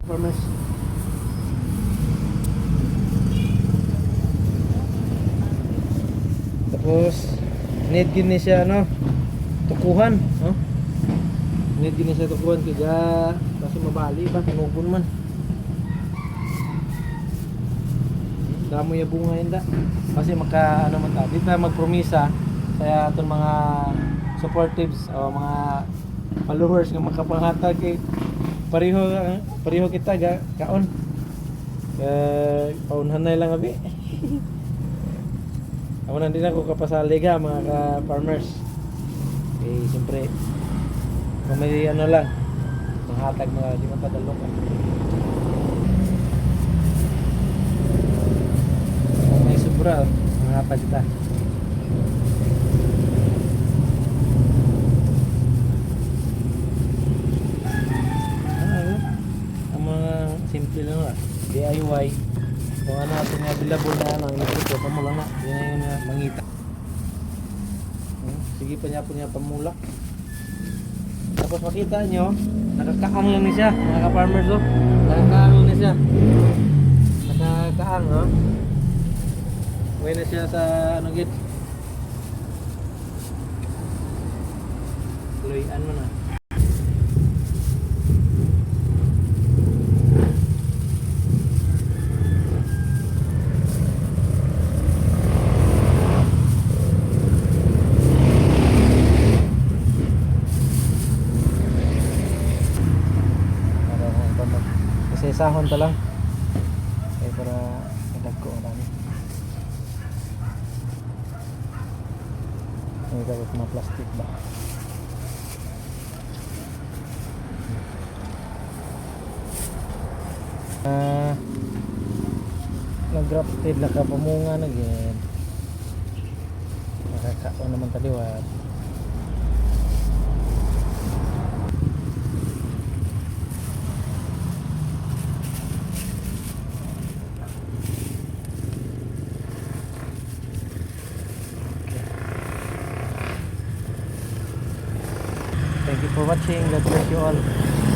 Farmers. Tapos need gini siya ano, tukuhan, no? Need gini siya tukuhan kaya kasi mabali ba tunubon man. Damo ya bunga yun da. Kasi maka ano man ta, di ta magpromisa sa aton mga supportives o mga followers nga makapangatag kay pareho kita ga kaon. Paunhan na lang abi. Ako na din ako kapasali ka mga ka-farmers. Siyempre kung may ano lang manghatag mga di man padalok kung may sobra manghatag kita. Ang mga simple lang lang DIY kung ano ating available na ano ito pa mo lang na yun na yung mangita. Sige pa niya pamulak. Tapos makita nyo nakakaang lang niya mga ka-farmers oh. Nakakaang lang niya. Nakakaang oh. Uwi na siya sa ano git luyan mo na. Sahon ta lang ay para idagko ang dami ay dapat mga plastic ba nag-grafted nakapamunga na gyan nakakaon naman taliwat. Thank you for watching. God bless you all.